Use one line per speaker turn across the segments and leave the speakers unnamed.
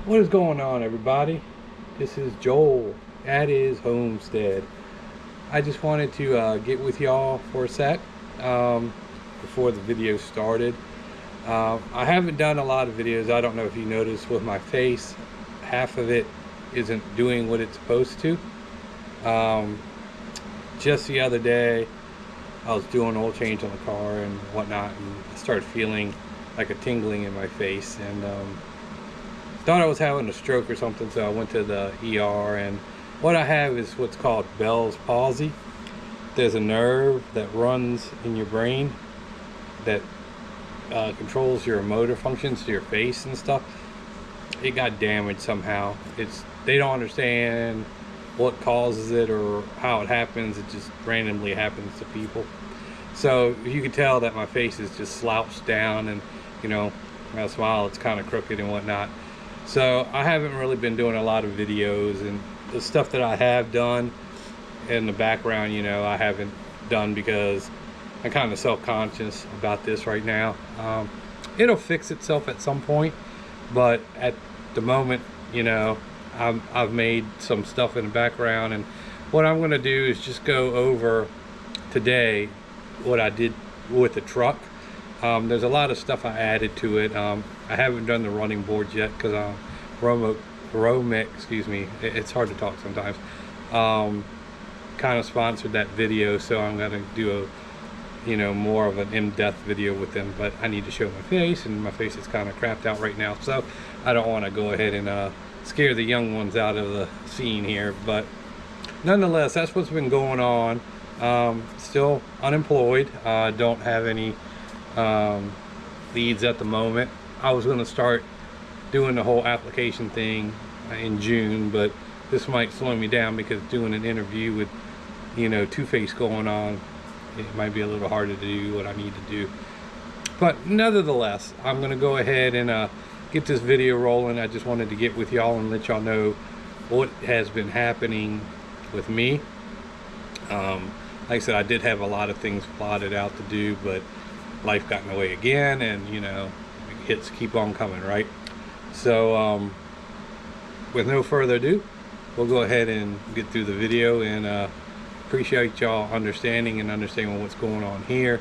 What is going on, everybody? This is Joel at his homestead. I just wanted to get with y'all for a sec before the video started. I haven't done a lot of videos. I don't know if you noticed with my face, half of it isn't doing what it's supposed to. Just the other day, I was doing oil change on the car and whatnot, and I started feeling like a tingling in my face, and thought I was having a stroke or something, so I went to the ER. And what I have is what's called Bell's palsy. There's a nerve that runs in your brain that controls your motor functions to your face and stuff. It got damaged somehow. They don't understand what causes it or how it happens. It just randomly happens to people. So you can tell that my face is just slouched down, and when I smile, it's kind of crooked and whatnot. So I haven't really been doing a lot of videos, and the stuff that I have done in the background, I haven't done because I'm kind of self-conscious about this right now. It'll fix itself at some point, but at the moment, I've made some stuff in the background, and what I'm going to do is just go over today what I did with the truck. There's a lot of stuff I added to it. I haven't done the running boards yet because Romex, excuse me, it's hard to talk sometimes, kind of sponsored that video, so I'm going to do a more of an in-depth video with them, but I need to show my face, and my face is kind of crapped out right now, so I don't want to go ahead and scare the young ones out of the scene here. But nonetheless, that's what's been going on. Still unemployed. Don't have any leads at the moment. I was going to start doing the whole application thing in June, but this might slow me down because doing an interview with Two-Face going on, it might be a little harder to do what I need to do. But nevertheless, I'm going to go ahead and get this video rolling. I just wanted to get with y'all and let y'all know what has been happening with me. Like I said, I did have a lot of things plotted out to do, but life got in the way again, and hits keep on coming, right? So with no further ado, we'll go ahead and get through the video, and appreciate y'all understanding what's going on here.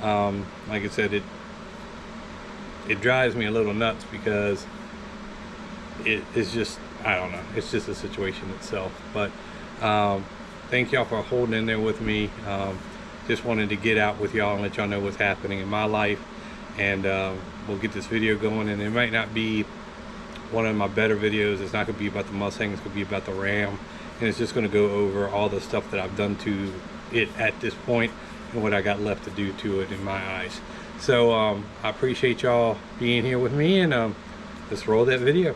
Like I said, it drives me a little nuts because it's just, I don't know, it's just a situation itself. But thank y'all for holding in there with me. Just wanted to get out with y'all and let y'all know what's happening in my life, and we'll get this video going. And it might not be one of my better videos. It's not going to be about the Mustang. It's going to be about the Ram, and it's just going to go over all the stuff that I've done to it at this point and what I got left to do to it in my eyes. So I appreciate y'all being here with me, and let's roll that video.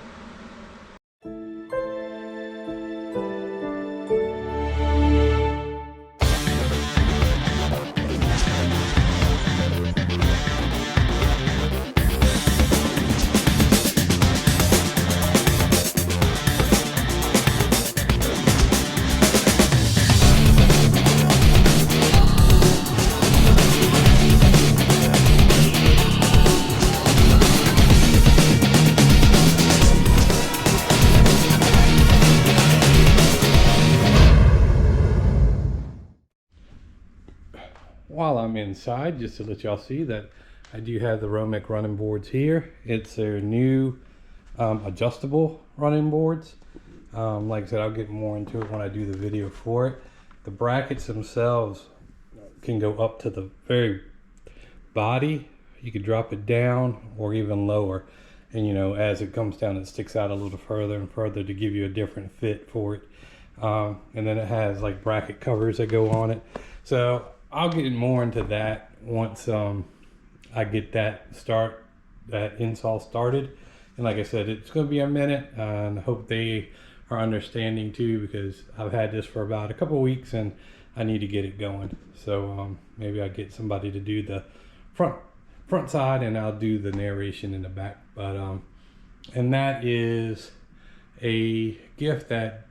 While I'm inside, just to let y'all see that I do have the Romex running boards here. It's their new adjustable running boards. Like I said, I'll get more into it when I do the video for it. The brackets themselves can go up to the very body. You could drop it down or even lower, and as it comes down, it sticks out a little further and further to give you a different fit for it. And then it has like bracket covers that go on it. So I'll get more into that once I get that install started. And like I said, it's going to be a minute, and I hope they are understanding too, because I've had this for about a couple weeks and I need to get it going. So maybe I'll get somebody to do the front side, and I'll do the narration in the back. But and that is a gift that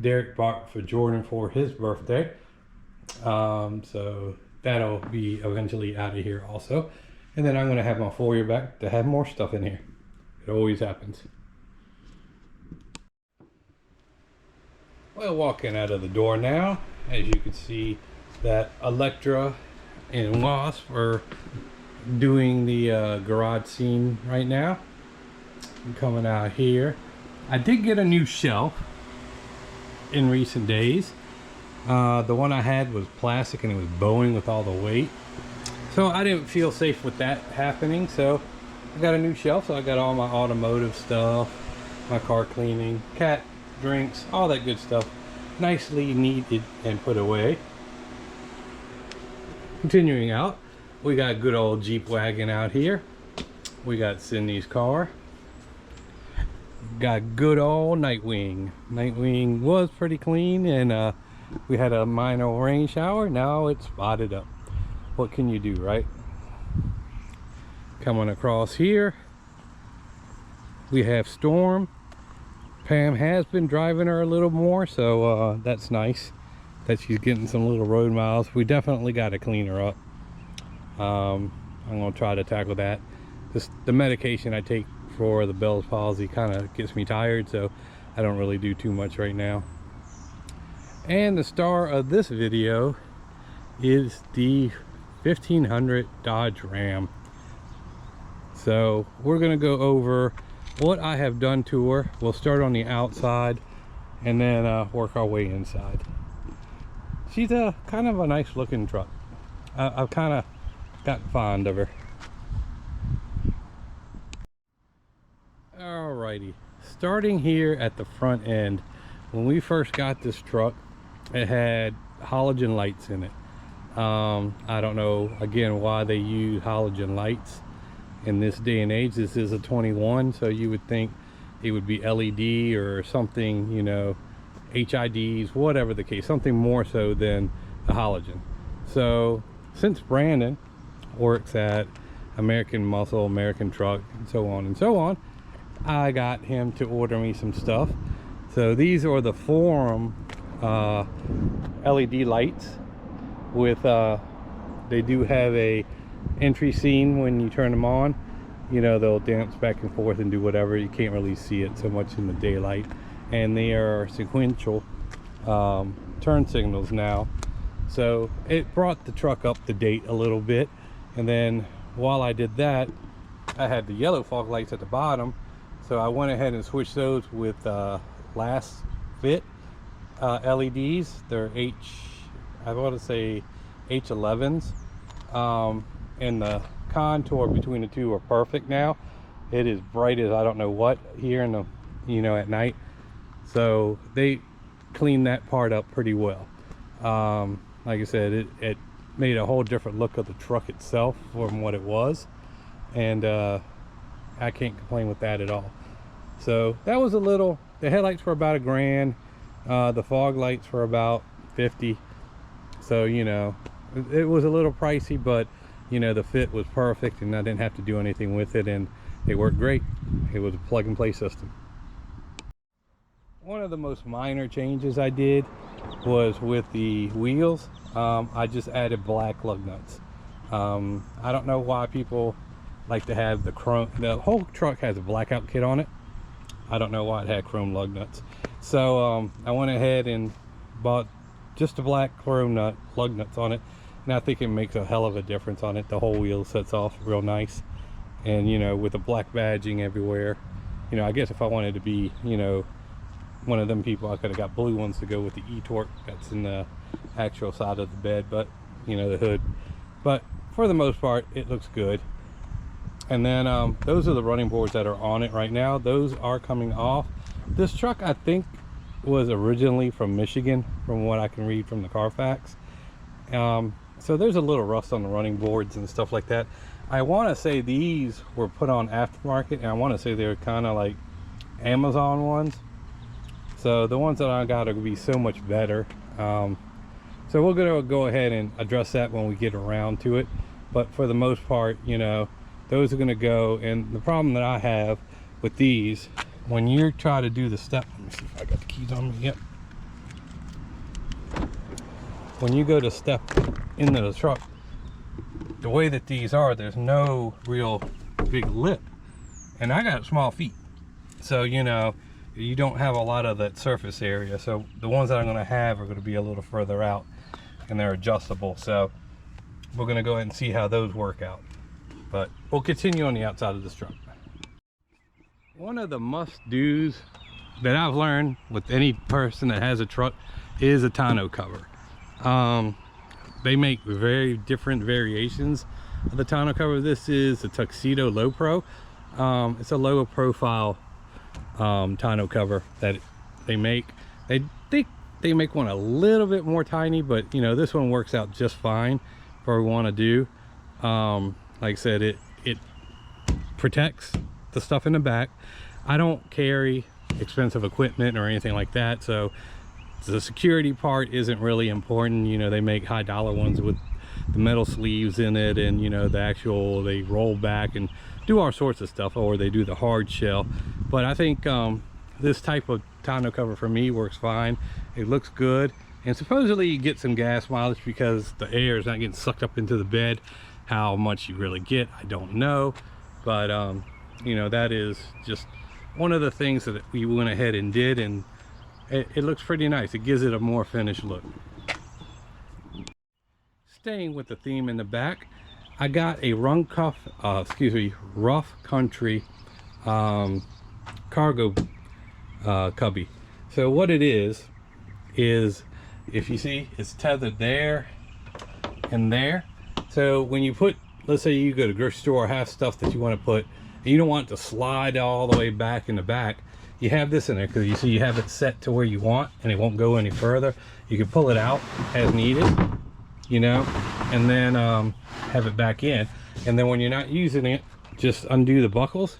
Derek bought for Jordan for his birthday. So that'll be eventually out of here also. And then I'm going to have my foyer back to have more stuff in here. It always happens. Well, walking out of the door now, as you can see that Electra and Wasp are doing the garage scene right now. I'm coming out here. I did get a new shelf in recent days. The one I had was plastic and it was bowing with all the weight. So I didn't feel safe with that happening. So I got a new shelf. So I got all my automotive stuff, my car cleaning, cat drinks, all that good stuff, nicely neated and put away. Continuing out, we got good old Jeep wagon out here. We got Cindy's car. Got good old Nightwing. Nightwing was pretty clean, and we had a minor rain shower. Now it's spotted up. What can you do, right? Coming across here, we have Storm. Pam has been driving her a little more, so that's nice that she's getting some little road miles. We definitely got to clean her up. I'm gonna try to tackle that. The medication I take for the Bell's palsy kind of gets me tired, so I don't really do too much right now. And the star of this video is the 1500 Dodge Ram. So we're gonna go over what I have done to her. We'll start on the outside and then work our way inside. She's a kind of a nice looking truck. I've kind of got fond of her. Alrighty, starting here at the front end. When we first got this truck, it had halogen lights in it. I don't know again why they use halogen lights in this day and age. This is a 21, so you would think it would be LED or something, you know, HIDs, whatever the case, something more so than the halogen. So since Brandon works at American Muscle, American Truck, and so on and so on, I got him to order me some stuff. So these are the Forum LED lights with they do have a entry scene. When you turn them on, you know, they'll dance back and forth and do whatever. You can't really see it so much in the daylight, and they are sequential turn signals now. So it brought the truck up to date a little bit. And then while I did that, I had the yellow fog lights at the bottom, so I went ahead and switched those with last fit LEDs. They're I want to say H11s, and the contour between the two are perfect now. It is bright as I don't know what here in the, you know, at night. So they cleaned that part up pretty well. Like I said, it made a whole different look of the truck itself from what it was, and I can't complain with that at all. So that was a little, the headlights were about $1,000, the fog lights were about 50. So, you know, it was a little pricey, but you know, the fit was perfect and I didn't have to do anything with it, and it worked great. It was a plug and play system. One of the most minor changes I did was with the wheels. I just added black lug nuts. I don't know why people like to have the chrome. The whole truck has a blackout kit on it. I don't know why it had chrome lug nuts. So I went ahead and bought just a black chrome lug nuts on it, and I think it makes a hell of a difference on it. The whole wheel sets off real nice, and you know, with the black badging everywhere, you know, I guess if I wanted to be, you know, one of them people, I could have got blue ones to go with the e-torque that's in the actual side of the bed, but you know, the hood. But for the most part, it looks good. And then those are the running boards that are on it right now. Those are coming off. This truck, I think, was originally from Michigan, from what I can read from the Carfax. So there's a little rust on the running boards and stuff like that. I want to say these were put on aftermarket, and I want to say they're kind of like Amazon ones. So the ones that I got are going to be so much better. So we're going to go ahead and address that when we get around to it. But for the most part, you know, those are going to go. And the problem that I have with these, when you try to do the step, let me see if I got the keys on me. Yep. When you go to step into the truck, the way that these are, there's no real big lip, and I got small feet. So, you know, you don't have a lot of that surface area. So the ones that I'm going to have are going to be a little further out, and they're adjustable. So we're going to go ahead and see how those work out. But we'll continue on the outside of this truck. One of the must-dos that I've learned with any person that has a truck is a tonneau cover. They make very different variations of the tonneau cover. This is the Tuxedo Low Pro. It's a lower profile tonneau cover that they make. They think they make one a little bit more tiny, but you know, this one works out just fine for what we want to do. Like I said, it protects the stuff in the back. I don't carry expensive equipment or anything like that, so the security part isn't really important. You know, they make high dollar ones with the metal sleeves in it, and you know, the actual, they roll back and do all sorts of stuff, or they do the hard shell. But I think this type of tonneau cover for me works fine. It looks good, and supposedly you get some gas mileage because the air is not getting sucked up into the bed. How much you really get, I don't know, but you know, that is just one of the things that we went ahead and did, and it looks pretty nice. It gives it a more finished look. Staying with the theme in the back, I got a Rough Country cargo cubby. So what it is if you see, it's tethered there and there. So when you put, let's say you go to the grocery store, have stuff that you want to put, and you don't want it to slide all the way back in the back, you have this in there because you see you have it set to where you want and it won't go any further. You can pull it out as needed, you know, and then have it back in. And then when you're not using it, just undo the buckles,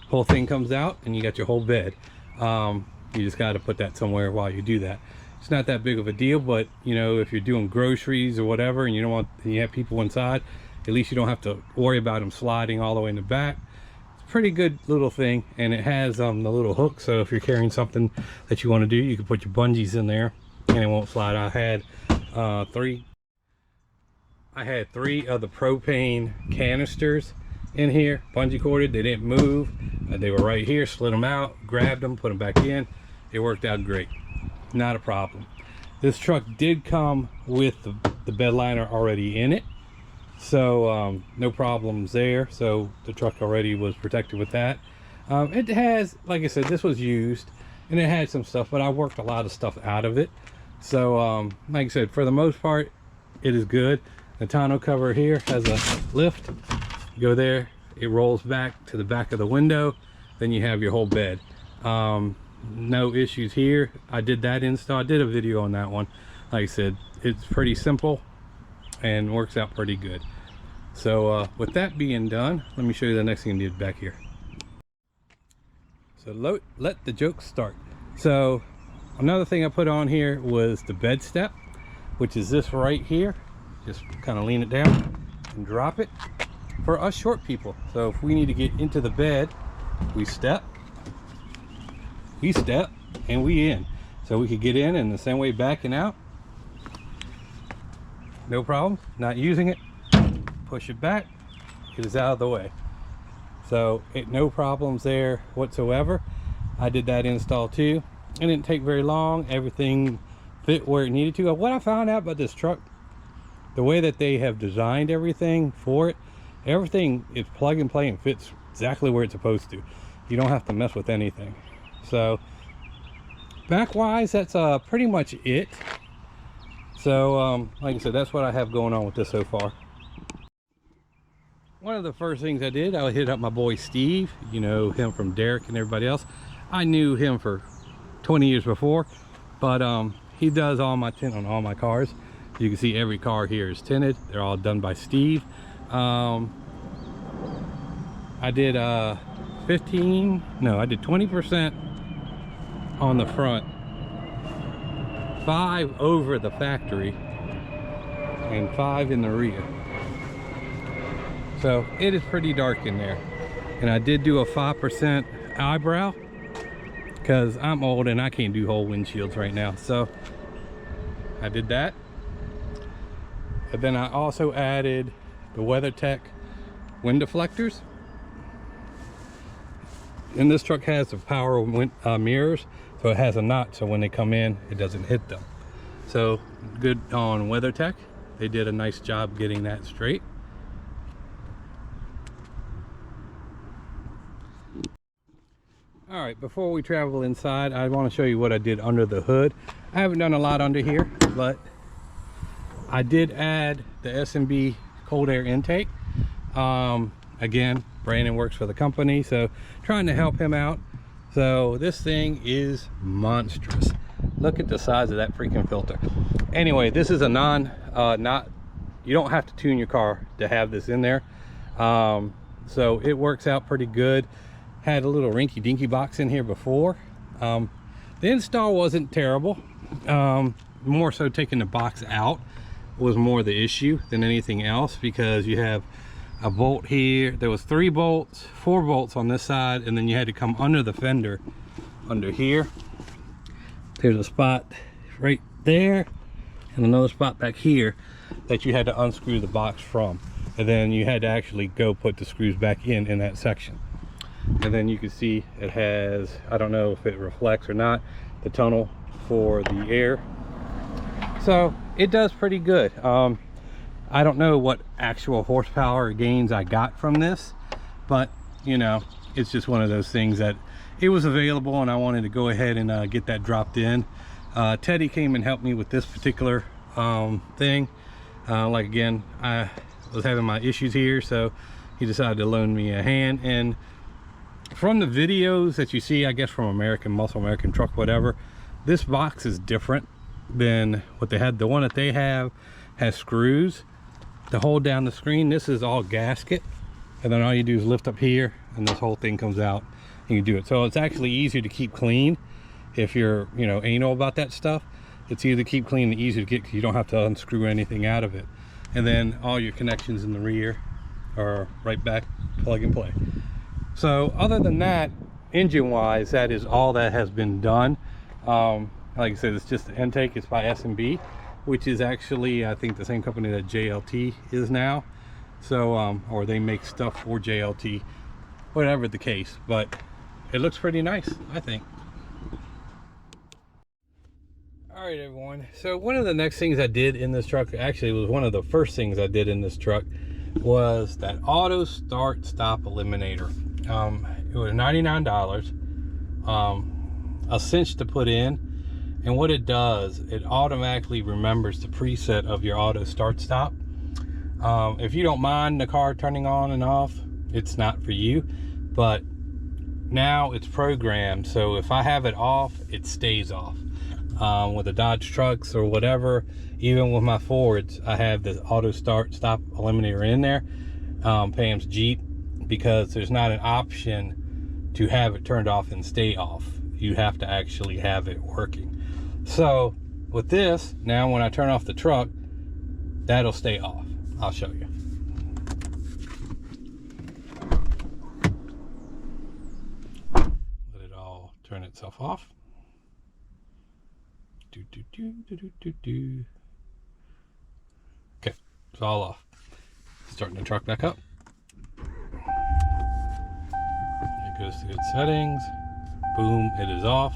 whole thing comes out, and you got your whole bed. You just got to put that somewhere while you do that. It's not that big of a deal, but you know, if you're doing groceries or whatever and you don't want, and you have people inside, at least you don't have to worry about them sliding all the way in the back. It's a pretty good little thing, and it has the little hook, so if you're carrying something that you want to do, you can put your bungees in there and it won't slide. I had three of the propane canisters in here, bungee corded. They didn't move. They were right here. Slid them out, grabbed them, put them back in. It worked out great. Not a problem. This truck did come with the bed liner already in it, so no problems there. So the truck already was protected with that. It has, like I said, this was used and it had some stuff, but I worked a lot of stuff out of it. So like I said, for the most part, it is good. The tonneau cover here has a lift. You go there, it rolls back to the back of the window, then you have your whole bed. No issues here. I did that install. I did a video on that one. Like I said, it's pretty simple and works out pretty good. So with that being done, let me show you the next thing I did back here. So let the joke start. So another thing I put on here was the bed step, which is this right here. Just kind of lean it down and drop it for us short people. So if we need to get into the bed, we step, and we in. So we could get in, and the same way backing out, no problem. Not using it, push it back, it is out of the way. So no problems there whatsoever. I did that install too. It didn't take very long. Everything fit where it needed to. What I found out about this truck, the way that they have designed everything for it, everything is plug and play and fits exactly where it's supposed to. You don't have to mess with anything. So back wise, that's pretty much it. So like I said, that's what I have going on with this so far. One of the first things I did, I hit up my boy Steve. You know him from Derek and everybody else. I knew him for 20 years before, but he does all my tint on all my cars. You can see every car here is tinted. They're all done by Steve. I did 20% on the front, 5 over the factory, and 5 in the rear. So it is pretty dark in there. And I did do a 5% eyebrow because I'm old and I can't do whole windshields right now. So I did that. And then I also added the WeatherTech wind deflectors. And this truck has the power mirrors, so it has a knot, so when they come in, it doesn't hit them. So good on WeatherTech. They did a nice job getting that straight. All right, before we travel inside, I want to show you what I did under the hood. I haven't done a lot under here, but I did add the S&B cold air intake. Again, Brandon works for the company, so trying to help him out. So this thing is monstrous. Look at the size of that freaking filter. Anyway, this is a you don't have to tune your car to have this in there. So it works out pretty good. Had a little rinky dinky box in here before. The install wasn't terrible. More so taking the box out was more the issue than anything else, because you have a bolt here. There was 4 bolts on this side, and then you had to come under the fender under here. There's a spot right there and another spot back here that you had to unscrew the box from, and then you had to actually go put the screws back in that section. And then you can see it has, I don't know if it reflects or not, the tunnel for the air. So it does pretty good. I don't know what actual horsepower gains I got from this, but you know, it's just one of those things that it was available and I wanted to go ahead and get that dropped in. Teddy came and helped me with this particular thing. Like again, I was having my issues here, so he decided to loan me a hand. And from the videos that you see, I guess from American Muscle, American Truck, whatever, this box is different than what they had. The one that they have has screws to hold down the screen. This is all gasket, and then all you do is lift up here and this whole thing comes out and you do it. So it's actually easier to keep clean if you're, you know, anal about that stuff. It's easier to keep clean and easier to get because you don't have to unscrew anything out of it. And then all your connections in the rear are right back, plug and play. So other than that, engine wise, that is all that has been done. Like I said, it's just the intake. It's by S&B, which is actually, I think, the same company that JLT is now. So or they make stuff for JLT, whatever the case, but it looks pretty nice, I think. All right, everyone, so one of the next things I did in this truck, actually was one of the first things I did in this truck, was that auto start stop eliminator. It was $99, a cinch to put in, and what it does, it automatically remembers the preset of your auto start stop. If you don't mind the car turning on and off, it's not for you, but now it's programmed, so if I have it off, it stays off. With the Dodge trucks or whatever, even with my Fords, I have the auto start stop eliminator in there. Pam's Jeep, because there's not an option to have it turned off and stay off. You have to actually have it working. So with this, now when I turn off the truck, that'll stay off. I'll show you. Let it all turn itself off. Okay, it's all off. Starting the truck back up. It goes to its settings. Boom, it is off.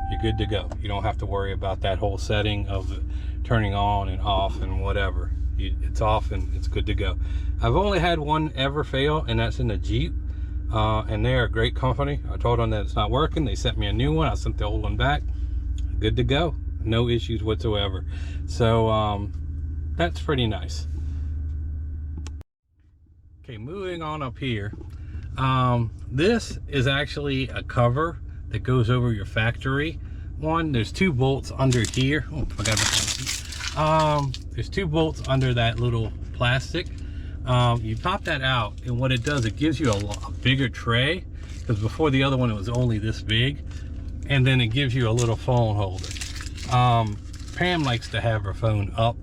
You're good to go. You don't have to worry about that whole setting of turning on and off and whatever. It's off and it's good to go. I've only had one ever fail, and that's in the Jeep. And they're a great company. I told them that it's not working. They sent me a new one. I sent the old one back. Good to go. No issues whatsoever. So that's pretty nice. Okay, moving on up here. This is actually a cover that goes over your factory one. There's 2 bolts under here. Oh, I got there's 2 bolts under that little plastic. You pop that out, and what it does, it gives you a bigger tray, because before the other one it was only this big, and then it gives you a little phone holder. Pam likes to have her phone up,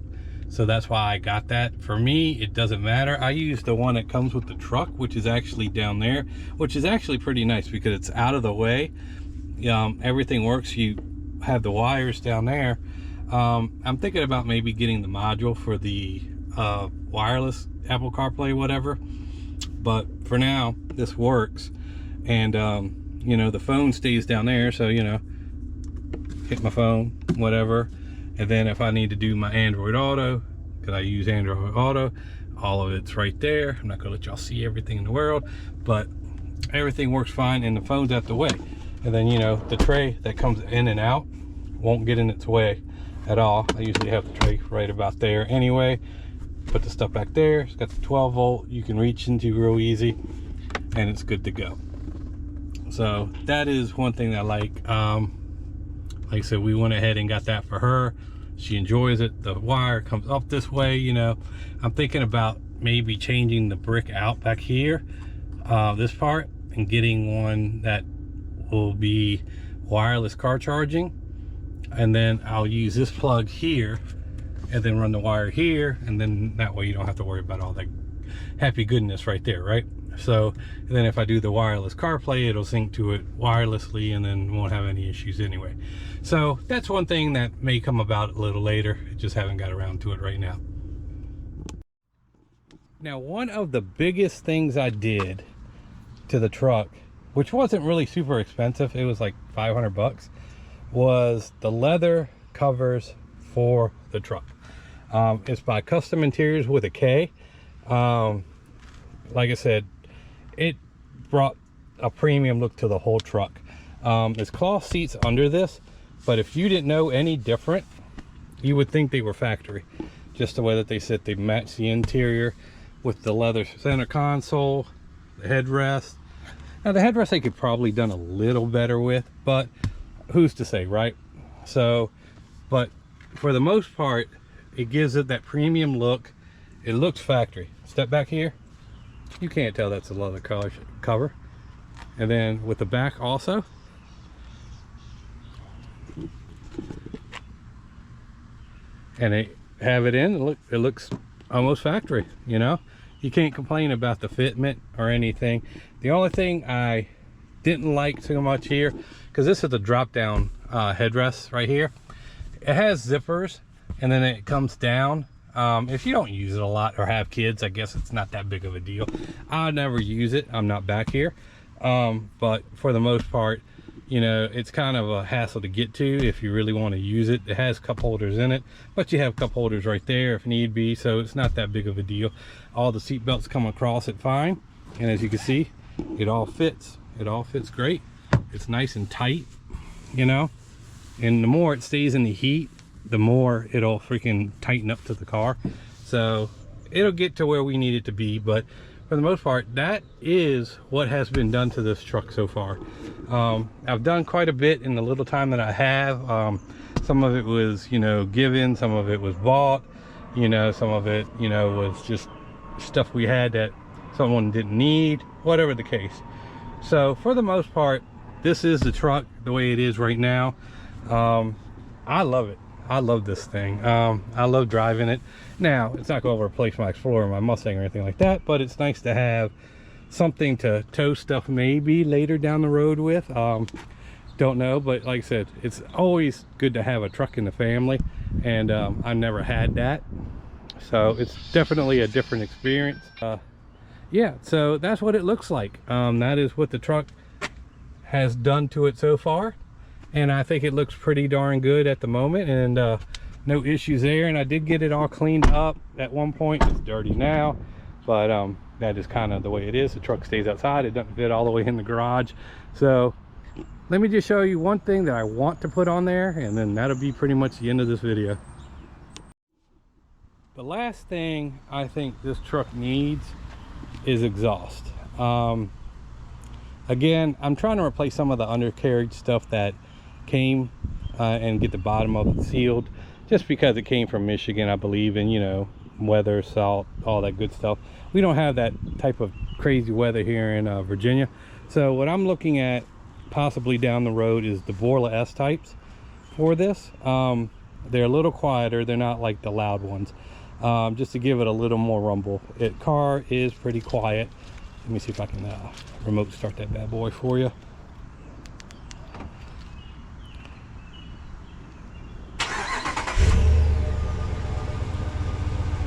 so that's why I got that. For me, it doesn't matter. I use the one that comes with the truck, which is actually down there, which is actually pretty nice because it's out of the way. Everything works. You have the wires down there. I'm thinking about maybe getting the module for the wireless Apple CarPlay, whatever, but for now this works. and you know, the phone stays down there, so you know, hit my phone, whatever. And then if I need to do my Android Auto, because I use Android Auto, all of it's right there. I'm not gonna let y'all see everything in the world, but everything works fine, and the phone's out the way. And then, you know, the tray that comes in and out won't get in its way at all. I usually have the tray right about there anyway. Put the stuff back there. It's got the 12 volt you can reach into real easy, and it's good to go. So that is one thing that I like. Like I said, we went ahead and got that for her. She enjoys it. The wire comes up this way. You know, I'm thinking about maybe changing the brick out back here, this part, and getting one that will be wireless car charging. And then I'll use this plug here and then run the wire here, and then that way you don't have to worry about all that happy goodness right there, right? So then if I do the wireless CarPlay, it'll sync to it wirelessly and then won't have any issues anyway. So that's one thing that may come about a little later. I just haven't got around to it right now. Now, one of the biggest things I did to the truck, which wasn't really super expensive, it was like 500 bucks, was the leather covers for the truck. It's by Custom Interiors with a K. Like I said, it brought a premium look to the whole truck. There's cloth seats under this, but if you didn't know any different, you would think they were factory. Just the way that they sit, they match the interior with the leather center console, the headrest. Now the headrest they could probably done a little better with, but who's to say, right? So, but for the most part, it gives it that premium look. It looks factory. Step back here, you can't tell that's a leather cover. And then with the back also, and they have it in, look, it looks almost factory. You know, you can't complain about the fitment or anything. The only thing I didn't like too much here, because this is the drop down headrest right here, it has zippers and then it comes down. If you don't use it a lot or have kids, I guess it's not that big of a deal. I never use it, I'm not back here, but for the most part, you know, it's kind of a hassle to get to if you really want to use it. It has cup holders in it, but you have cup holders right there if need be, so it's not that big of a deal. All the seat belts come across it fine, and as you can see, it all fits. It all fits great. It's nice and tight, you know, and the more it stays in the heat, the more it'll freaking tighten up to the car. So it'll get to where we need it to be, but for the most part, that is what has been done to this truck so far. I've done quite a bit in the little time that I have. Some of it was, you know, given, some of it was bought, you know, some of it, you know, was just stuff we had that someone didn't need, whatever the case. So for the most part, this is the truck the way it is right now. I love it. I love this thing. I love driving it. Now, it's not going to replace my Explorer or my Mustang or anything like that, but it's nice to have something to tow stuff maybe later down the road with. Don't know, but like I said, it's always good to have a truck in the family, and I never had that, so it's definitely a different experience. Yeah, so that's what it looks like. That is what the truck has done to it so far, and I think it looks pretty darn good at the moment, and no issues there. And I did get it all cleaned up at one point. It's dirty now, but that is kind of the way it is. The truck stays outside, it doesn't fit all the way in the garage. So let me just show you one thing that I want to put on there, and then that'll be pretty much the end of this video. The last thing I think this truck needs is exhaust. Again, I'm trying to replace some of the undercarriage stuff that came and get the bottom of it sealed, just because it came from Michigan, I believe, and you know, weather, salt, all that good stuff. We don't have that type of crazy weather here in Virginia. So what I'm looking at possibly down the road is the Borla S types for this. They're a little quieter, they're not like the loud ones, just to give it a little more rumble. Car is pretty quiet. Let me see if I can remote start that bad boy for you.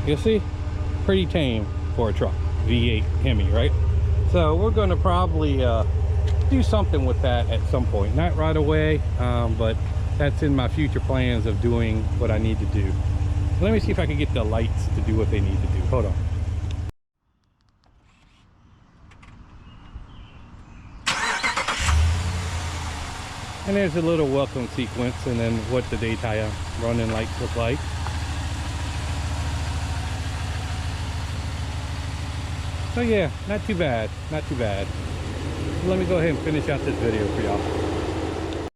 You'll see, pretty tame for a truck, V8 Hemi, right? So we're going to probably do something with that at some point, not right away, but that's in my future plans of doing what I need to do. Let me see if I can get the lights to do what they need to do. Hold on. And there's a little welcome sequence, and then what the daytime running lights look like. So yeah, not too bad, not too bad. Let me go ahead and finish out this video for y'all.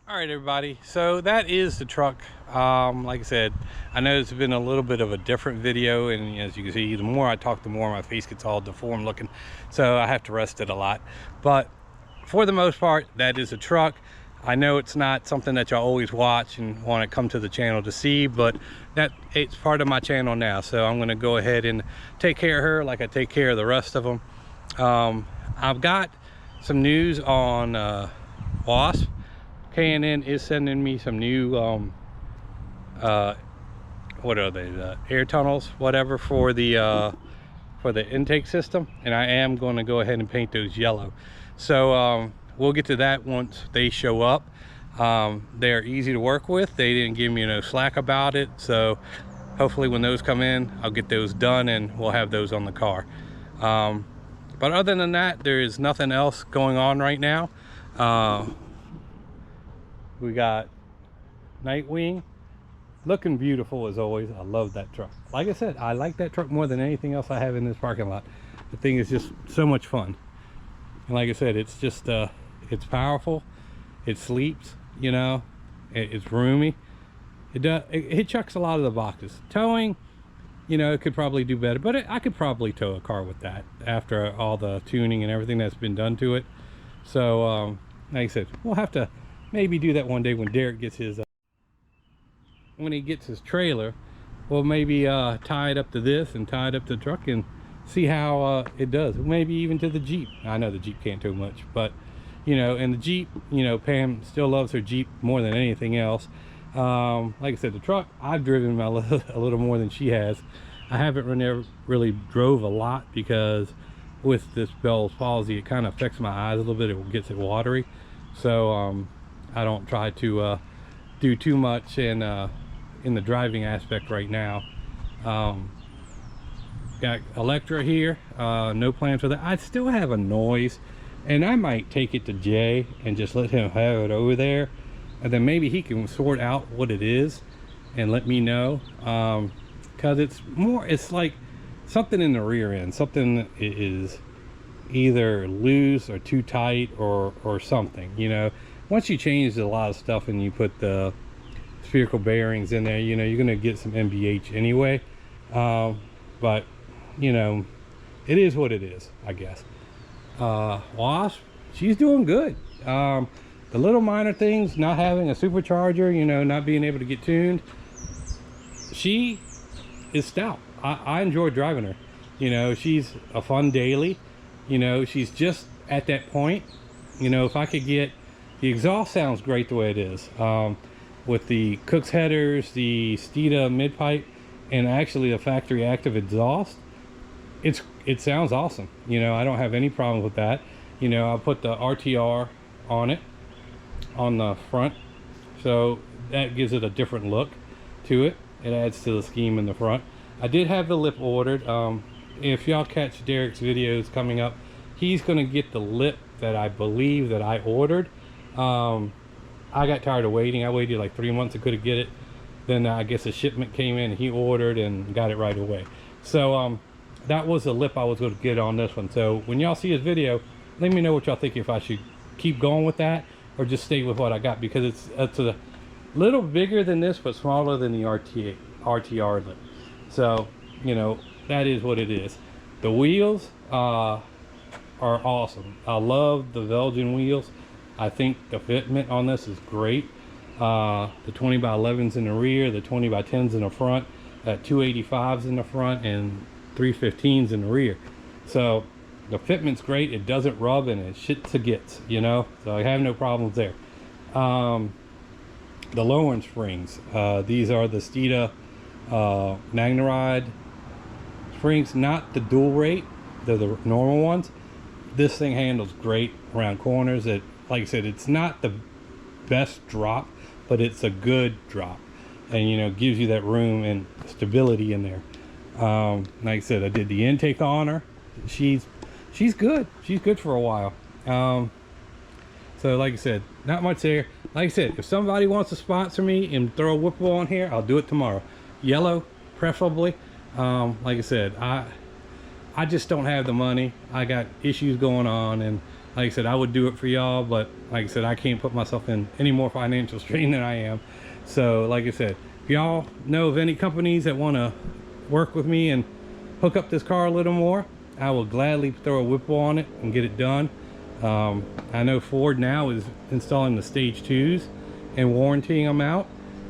All right, everybody, so that is the truck. Like I said, I know it's been a little bit of a different video, and as you can see, the more I talk, the more my face gets all deformed looking, so I have to rest it a lot. But for the most part, that is a truck. I know it's not something that y'all always watch and want to come to the channel to see, but that it's part of my channel now, so I'm going to go ahead and take care of her like I take care of the rest of them. I've got some news on Wasp. K&N is sending me some new what are they, air tunnels, whatever, for the intake system, and I am going to go ahead and paint those yellow. So we'll get to that once they show up. They're easy to work with. They didn't give me no slack about it, so hopefully when those come in, I'll get those done and we'll have those on the car. But other than that, there is nothing else going on right now. We got Nightwing looking beautiful as always. I love that truck. Like I said, I like that truck more than anything else I have in this parking lot. The thing is just so much fun. And like I said, it's just it's powerful, it sleeps, you know, it's roomy, it checks a lot of the boxes. Towing, you know, it could probably do better, but I could probably tow a car with that after all the tuning and everything that's been done to it. So like I said, we'll have to maybe do that one day when Derek gets his when he gets his trailer. We'll maybe tie it up to this and tie it up to the truck and see how it does. Maybe even to the Jeep. I know the Jeep can't tow much, but you know, and the Jeep, you know, Pam still loves her Jeep more than anything else. Like I said, the truck I've driven a little more than she has. I haven't really drove a lot because with this Bell's palsy, it kind of affects my eyes a little bit. It gets it watery, so I don't try to do too much in the driving aspect right now. Got Electra here, no plans for that. I still have a noise, and I might take it to Jay and just let him have it over there, and then maybe he can sort out what it is and let me know, because it's like something in the rear end, something is either loose or too tight or something, you know. Once you change a lot of stuff and you put the spherical bearings in there, you know, you're going to get some MBH anyway, but you know, it is what it is, I guess. Wasp, she's doing good. The little minor things, not having a supercharger, you know, not being able to get tuned, she is stout. I enjoy driving her. You know, she's a fun daily. You know, she's just at that point. You know, if I could get the exhaust, sounds great the way it is, with the Cook's headers, the Steeda mid pipe, and actually a factory active exhaust. It sounds awesome. You know, I don't have any problem with that. You know, I'll put the RTR on it on the front, so that gives it a different look to it. It adds to the scheme in the front. I did have the lip ordered. If y'all catch Derek's videos coming up, he's gonna get the lip that I believe that I ordered. I got tired of waiting. I waited like 3 months, I couldn't get it. Then I guess a shipment came in, he ordered and got it right away. So that was the lip I was going to get on this one. So when y'all see his video, let me know what y'all think, if I should keep going with that or just stay with what I got, because it's a little bigger than this but smaller than the RTR lip. So you know, that is what it is. The wheels are awesome. I love the Belgian wheels. I think the fitment on this is great. The 20x11s in the rear, the 20x10s in the front, 285s in the front, and 315s in the rear. So the fitment's great. It doesn't rub, and it shit to gets, you know, so I have no problems there. The lowering springs, these are the Steeda MagneRide springs, not the dual rate, they're the normal ones. this thing handles great around corners. It, like I said, it's not the best drop, but it's a good drop, and you know, gives you that room and stability in there. Like I said, I did the intake on her. She's good. She's good for a while. So like I said, not much there. Like I said, if somebody wants to sponsor me and throw a Whipple on here, I'll do it tomorrow. Yellow, preferably. Like I said, I just don't have the money. I got issues going on, and like I said, I would do it for y'all, but like I said, I can't put myself in any more financial strain than I am. So like I said, if y'all know of any companies that want to work with me and hook up this car a little more, I will gladly throw a Whipple on it and get it done. I know Ford now is installing the stage 2s and warrantying them out,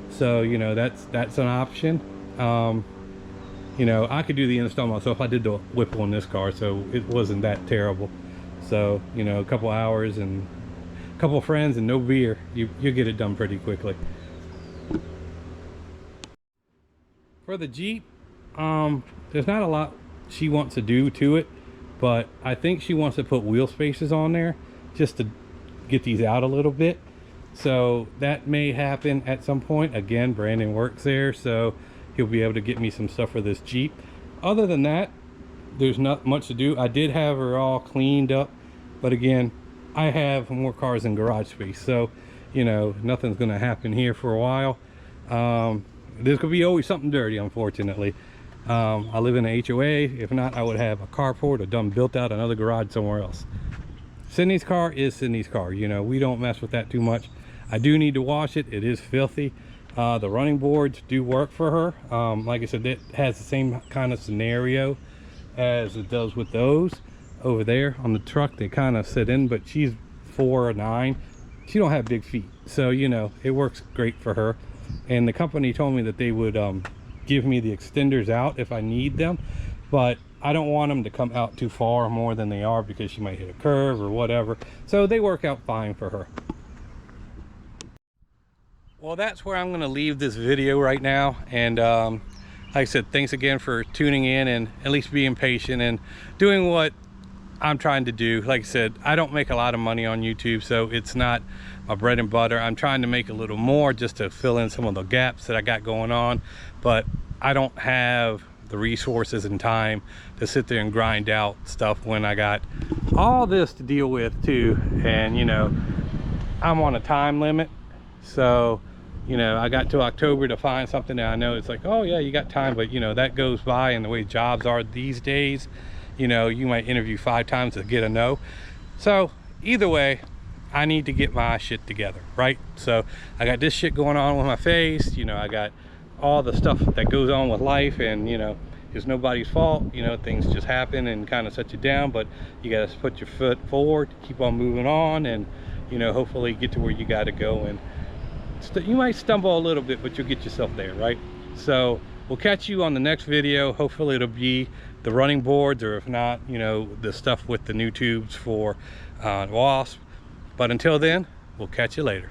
so you know, that's an option. You know, I could do the install myself. I did the Whipple in this car, so it wasn't that terrible. So you know, a couple hours and a couple of friends and no beer, you get it done pretty quickly. For the Jeep, there's not a lot she wants to do to it, but I think she wants to put wheel spacers on there just to get these out a little bit. So that may happen at some point. Again, Brandon works there, so he'll be able to get me some stuff for this Jeep. Other than that, there's not much to do. I did have her all cleaned up, but again, I have more cars in garage space, so you know, nothing's gonna happen here for a while. There's gonna be always something dirty, unfortunately. I live in an HOA. If not, I would have a carport or done built out another garage somewhere else. Sydney's car is Sydney's car. You know, we don't mess with that too much. I do need to wash it. It is filthy. The running boards do work for her. Like I said, it has the same kind of scenario as it does with those over there on the truck. They kind of sit in, but she's 4'9". She don't have big feet, so you know, it works great for her. And the company told me that they would give me the extenders out if I need them, but I don't want them to come out too far more than they are, because she might hit a curve or whatever. So they work out fine for her. Well, that's where I'm going to leave this video right now. And like I said, thanks again for tuning in and at least being patient and doing what I'm trying to do. Like I said, I don't make a lot of money on YouTube, so it's not my bread and butter. I'm trying to make a little more just to fill in some of the gaps that I got going on, but I don't have the resources and time to sit there and grind out stuff when I got all this to deal with too. And you know, I'm on a time limit, so you know, I got to October to find something that I know it's like, oh yeah, you got time, but you know, that goes by. And the way jobs are these days, you know, you might interview 5 times to get a no. So either way, I need to get my shit together, right? So I got this shit going on with my face, you know, I got all the stuff that goes on with life, and you know, it's nobody's fault. You know, things just happen and kind of set you down, but you got to put your foot forward, keep on moving on, and you know, hopefully get to where you got to go. And you might stumble a little bit, but you'll get yourself there, right? So we'll catch you on the next video. Hopefully it'll be the running boards, or if not, you know, the stuff with the new tubes for Wasp. But until then, we'll catch you later.